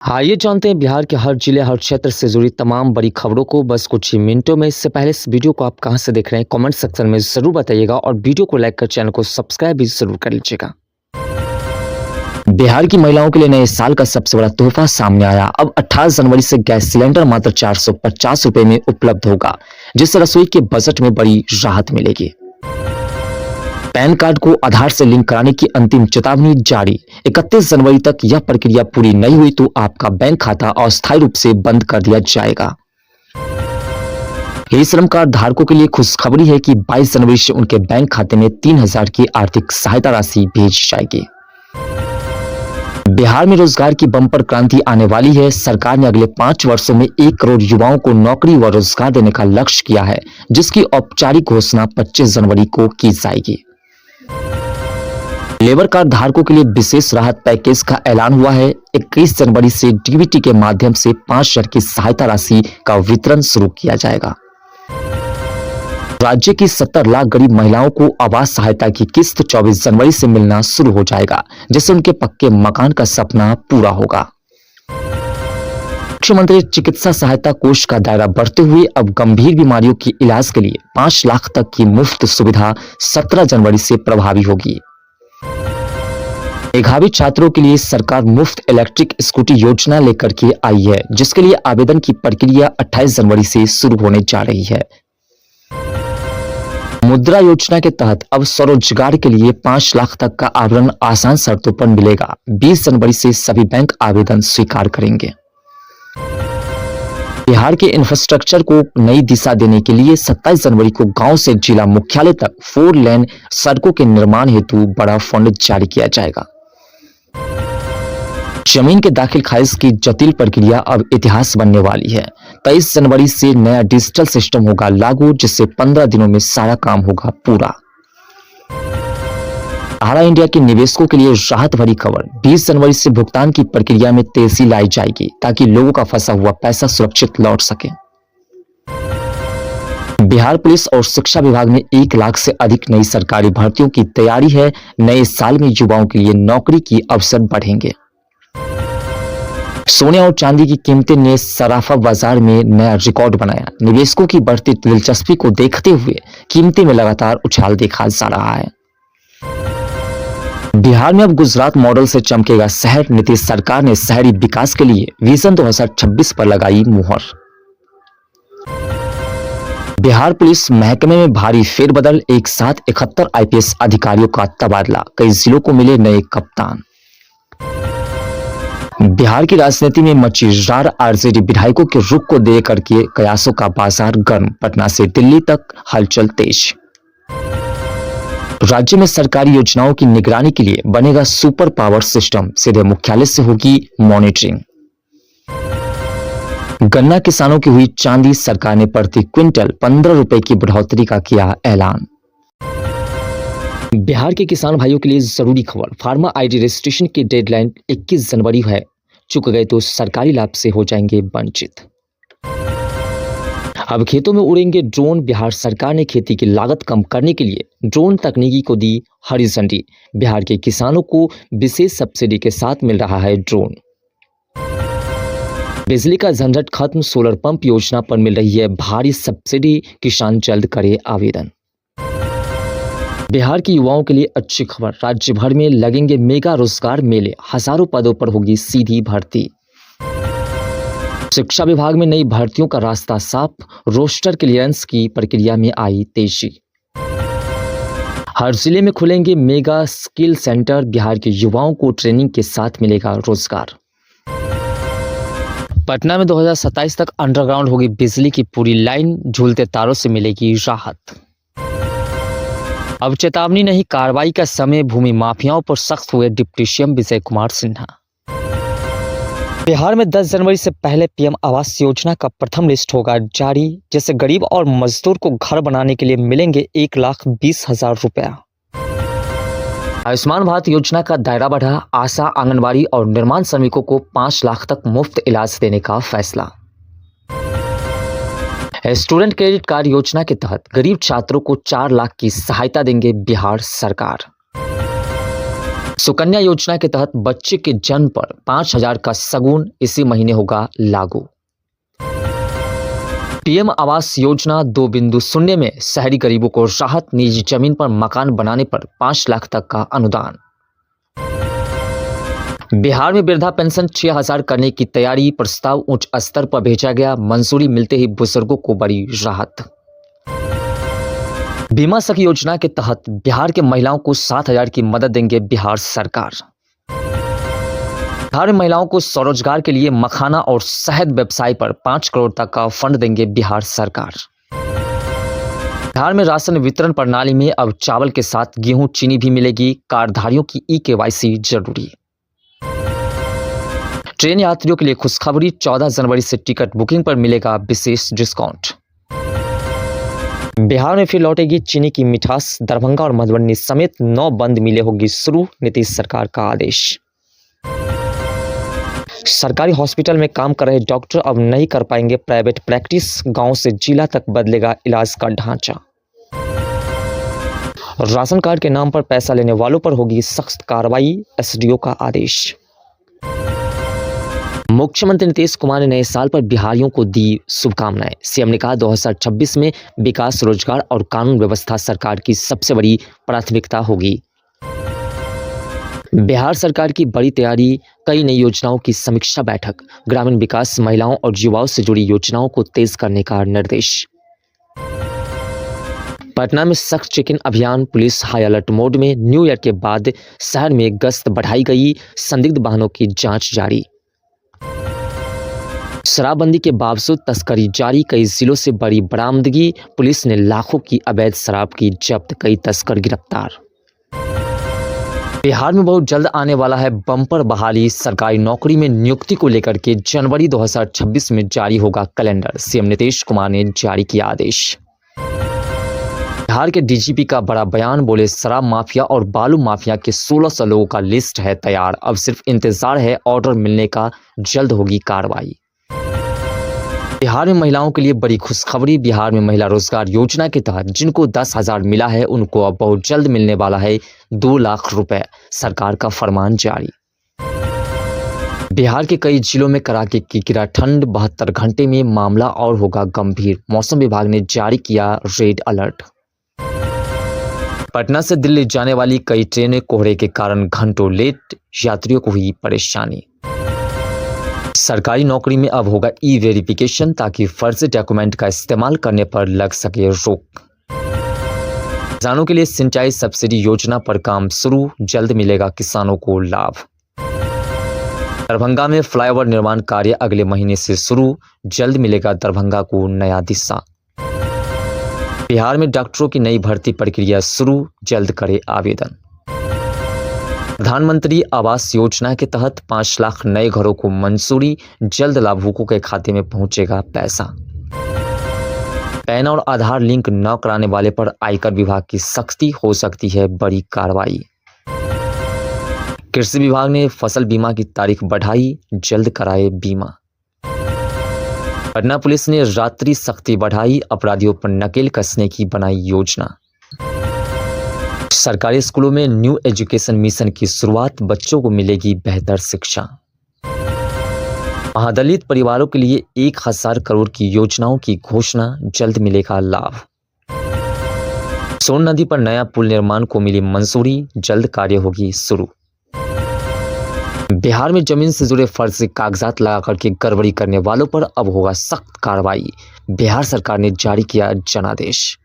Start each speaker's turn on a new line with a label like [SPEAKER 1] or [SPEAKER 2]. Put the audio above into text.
[SPEAKER 1] आइए जानते हैं बिहार के हर जिले हर क्षेत्र से जुड़ी तमाम बड़ी खबरों को बस कुछ ही मिनटों में। इससे पहले इस वीडियो को आप कहां से देख रहे हैं कमेंट सेक्शन में जरूर बताइएगा और वीडियो को लाइक कर चैनल को सब्सक्राइब भी जरूर कर लीजिएगा। बिहार की महिलाओं के लिए नए साल का सबसे बड़ा तोहफा सामने आया। अब 28 जनवरी से गैस सिलेंडर मात्र 450 रुपए में उपलब्ध होगा, जिससे रसोई के बजट में बड़ी राहत मिलेगी। पैन कार्ड को आधार से लिंक कराने की अंतिम चेतावनी जारी। 31 जनवरी तक यह प्रक्रिया पूरी नहीं हुई तो आपका बैंक खाता अस्थायी रूप से बंद कर दिया जाएगा। ई श्रम कार्ड धारकों के लिए खुशखबरी है कि 22 जनवरी से उनके बैंक खाते में 3000 की आर्थिक सहायता राशि भेजी जाएगी। बिहार में रोजगार की बम्पर क्रांति आने वाली है। सरकार ने अगले 5 वर्षों में 1 करोड़ युवाओं को नौकरी व रोजगार देने का लक्ष्य किया है, जिसकी औपचारिक घोषणा 25 जनवरी को की जाएगी। लेबर कार्ड धारकों के लिए विशेष राहत पैकेज का ऐलान हुआ है। 21 जनवरी से डीबीटी के माध्यम से 5,000 की सहायता राशि का वितरण शुरू किया जाएगा। राज्य की 70 लाख गरीब महिलाओं को आवास सहायता की किस्त 24 जनवरी से मिलना शुरू हो जाएगा, जिससे उनके पक्के मकान का सपना पूरा होगा। मुख्यमंत्री चिकित्सा सहायता कोष का दायरा बढ़ते हुए अब गंभीर बीमारियों के इलाज के लिए 5 लाख तक की मुफ्त सुविधा 17 जनवरी से प्रभावी होगी। मेधावी छात्रों के लिए सरकार मुफ्त इलेक्ट्रिक स्कूटी योजना लेकर के आई है, जिसके लिए आवेदन की प्रक्रिया 28 जनवरी से शुरू होने जा रही है। मुद्रा योजना के तहत अब स्वरोजगार के लिए 5 लाख तक का आवरण आसान शर्तों पर मिलेगा। 20 जनवरी से सभी बैंक आवेदन स्वीकार करेंगे। बिहार के इंफ्रास्ट्रक्चर को नई दिशा देने के लिए 27 जनवरी को गांव से जिला मुख्यालय तक 4 लेन सड़कों के निर्माण हेतु बड़ा फंड जारी किया जाएगा। जमीन के दाखिल खारिज की जटिल प्रक्रिया अब इतिहास बनने वाली है। 23 जनवरी से नया डिजिटल सिस्टम होगा लागू, जिससे 15 दिनों में सारा काम होगा पूरा। सहारा इंडिया के निवेशकों के लिए राहत भरी खबर। 20 जनवरी से भुगतान की प्रक्रिया में तेजी लाई जाएगी, ताकि लोगों का फंसा हुआ पैसा सुरक्षित लौट सके। बिहार पुलिस और शिक्षा विभाग में 1 लाख से अधिक नई सरकारी भर्तियों की तैयारी है। नए साल में युवाओं के लिए नौकरी की अवसर बढ़ेंगे। सोने और चांदी की कीमतें ने सराफा बाजार में नया रिकॉर्ड बनाया। निवेशकों की बढ़ती दिलचस्पी को देखते हुए कीमतें में लगातार उछाल देखा जा रहा है। बिहार में अब गुजरात मॉडल से चमकेगा शहर। नीतीश सरकार ने शहरी विकास के लिए विजन 2026 पर लगाई मुहर। बिहार पुलिस महकमे में भारी फेरबदल। एक साथ 71 आईपीएस अधिकारियों का तबादला। कई जिलों को मिले नए कप्तान। बिहार की राजनीति में मची रार। आरजेडी विधायकों के रुख को देकर के कयासों का बाजार गर्म। पटना से दिल्ली तक हलचल तेज। राज्य में सरकारी योजनाओं की निगरानी के लिए बनेगा सुपर पावर सिस्टम। सीधे मुख्यालय से होगी मॉनिटरिंग। गन्ना किसानों की हुई चांदी। सरकार ने प्रति क्विंटल 15 रुपए की बढ़ोतरी का किया ऐलान। बिहार के किसान भाइयों के लिए जरूरी खबर। फार्मर आईडी रजिस्ट्रेशन की डेडलाइन 21 जनवरी है। चुक गए तो सरकारी लाभ से हो जाएंगे वंचित। अब खेतों में उड़ेंगे ड्रोन। बिहार सरकार ने खेती की लागत कम करने के लिए ड्रोन तकनीकी को दी हरी झंडी। बिहार के किसानों को विशेष सब्सिडी के साथ मिल रहा है ड्रोन। बिजली का झंझट खत्म। सोलर पंप योजना पर मिल रही है भारी सब्सिडी। किसान जल्द करे आवेदन। बिहार के युवाओं के लिए अच्छी खबर। राज्य भर में लगेंगे मेगा रोजगार मेले। हजारों पदों पर होगी सीधी भर्ती। शिक्षा विभाग में नई भर्तियों का रास्ता साफ। रोस्टर क्लियरेंस की प्रक्रिया में आई तेजी। हर जिले में खुलेंगे मेगा स्किल सेंटर। बिहार के युवाओं को ट्रेनिंग के साथ मिलेगा रोजगार। पटना में 2027 तक अंडरग्राउंड होगी बिजली की पूरी लाइन। झूलते तारों से मिलेगी राहत। अब चेतावनी नहीं कार्रवाई का समय। भूमि माफियाओं पर सख्त हुए डिप्टी सीएम विजय कुमार सिन्हा। बिहार में 10 जनवरी से पहले पीएम आवास योजना का प्रथम लिस्ट होगा जारी, जिससे गरीब और मजदूर को घर बनाने के लिए मिलेंगे 1,20,000 रुपया। आयुष्मान भारत योजना का दायरा बढ़ा। आशा, आंगनबाड़ी और निर्माण श्रमिकों को 5 लाख तक मुफ्त इलाज देने का फैसला। स्टूडेंट क्रेडिट कार्ड योजना के तहत गरीब छात्रों को 4 लाख की सहायता देंगे बिहार सरकार। सुकन्या योजना के तहत बच्चे के जन्म पर 5,000 का सगुन इसी महीने होगा लागू। पीएम आवास योजना 2.0 में शहरी गरीबों को राहत, निजी जमीन पर मकान बनाने पर 5 लाख तक का अनुदान। बिहार में वृद्धा पेंशन 6,000 करने की तैयारी, प्रस्ताव उच्च स्तर पर भेजा गया, मंजूरी मिलते ही बुजुर्गों को बड़ी राहत। बीमा सखी योजना के तहत बिहार के महिलाओं को 7,000 की मदद देंगे बिहार सरकार। बिहार में महिलाओं को स्वरोजगार के लिए मखाना और शहद व्यवसाय पर 5 करोड़ तक का फंड देंगे बिहार सरकार। बिहार में राशन वितरण प्रणाली में अब चावल के साथ गेहूं, चीनी भी मिलेगी, कार्डधारियों की ई-केवाईसी जरूरी। ट्रेन यात्रियों के लिए खुशखबरी, 14 जनवरी से टिकट बुकिंग पर मिलेगा विशेष डिस्काउंट। बिहार में फिर लौटेगी चीनी की मिठास, दरभंगा और मधुबनी समेत 9 बंद मिले होगी शुरू, नीतीश सरकार का आदेश। सरकारी हॉस्पिटल में काम कर रहे डॉक्टर अब नहीं कर पाएंगे प्राइवेट प्रैक्टिस, गांव से जिला तक बदलेगा इलाज का ढांचा। राशन कार्ड के नाम पर पैसा लेने वालों पर होगी सख्त कार्रवाई, एसडीओ का आदेश। मुख्यमंत्री नीतीश कुमार ने नए साल पर बिहारियों को दी शुभकामनाएं। सीएम ने कहा 2026 में विकास, रोजगार और कानून व्यवस्था सरकार की सबसे बड़ी प्राथमिकता होगी। बिहार सरकार की बड़ी तैयारी, कई नई योजनाओं की समीक्षा बैठक, ग्रामीण विकास, महिलाओं और युवाओं से जुड़ी योजनाओं को तेज करने का निर्देश। पटना में सख्त चेक इन अभियान, पुलिस हाई अलर्ट मोड में, न्यू ईयर के बाद शहर में गश्त बढ़ाई गई, संदिग्ध वाहनों की जांच जारी। शराबबंदी के बावजूद तस्करी जारी, कई जिलों से बड़ी बरामदगी, पुलिस ने लाखों की अवैध शराब की जब्त, कई तस्कर गिरफ्तार। बिहार में बहुत जल्द आने वाला है बम्पर बहाली, सरकारी नौकरी में नियुक्ति को लेकर के जनवरी 2026 में जारी होगा कैलेंडर, सीएम नीतीश कुमार ने जारी किया आदेश। बिहार के डीजीपी का बड़ा बयान, बोले शराब माफिया और बालू माफिया के 1600 लोगों का लिस्ट है तैयार, अब सिर्फ इंतजार है ऑर्डर मिलने का, जल्द होगी कार्रवाई। बिहार में महिलाओं के लिए बड़ी खुशखबरी, बिहार में महिला रोजगार योजना के तहत जिनको 10,000 मिला है उनको अब बहुत जल्द मिलने वाला है 2 लाख रुपए, सरकार का फरमान जारी। बिहार के कई जिलों में कड़ाके की गिरा ठंड, 72 घंटे में मामला और होगा गंभीर, मौसम विभाग ने जारी किया रेड अलर्ट। पटना से दिल्ली जाने वाली कई ट्रेनें कोहरे के कारण घंटों लेट, यात्रियों को हुई परेशानी। सरकारी नौकरी में अब होगा ई-वेरिफिकेशन ताकि फर्जी डॉक्यूमेंट का इस्तेमाल करने पर लग सके रोक। किसानों के लिए सिंचाई सब्सिडी योजना पर काम शुरू, जल्द मिलेगा किसानों को लाभ। दरभंगा में फ्लाईओवर निर्माण कार्य अगले महीने से शुरू, जल्द मिलेगा दरभंगा को नया दिशा। बिहार में डॉक्टरों की नई भर्ती प्रक्रिया शुरू, जल्द करे आवेदन। प्रधानमंत्री आवास योजना के तहत 5 लाख नए घरों को मंजूरी, जल्द लाभुकों के खाते में पहुंचेगा पैसा। पैन और आधार लिंक न कराने वाले पर आयकर विभाग की सख्ती, हो सकती है बड़ी कार्रवाई। कृषि विभाग ने फसल बीमा की तारीख बढ़ाई, जल्द कराए बीमा। पटना पुलिस ने रात्रि सख्ती बढ़ाई, अपराधियों पर नकेल कसने की बनाई योजना। सरकारी स्कूलों में न्यू एजुकेशन मिशन की शुरुआत, बच्चों को मिलेगी बेहतर शिक्षा। महादलित परिवारों के लिए 1,000 करोड़ की योजनाओं की घोषणा, जल्द मिलेगा लाभ। सोन नदी पर नया पुल निर्माण को मिली मंजूरी, जल्द कार्य होगी शुरू। बिहार में जमीन से जुड़े फर्जी कागजात लगाकर के गड़बड़ी करने वालों पर अब होगा सख्त कार्रवाई, बिहार सरकार ने जारी किया जनादेश।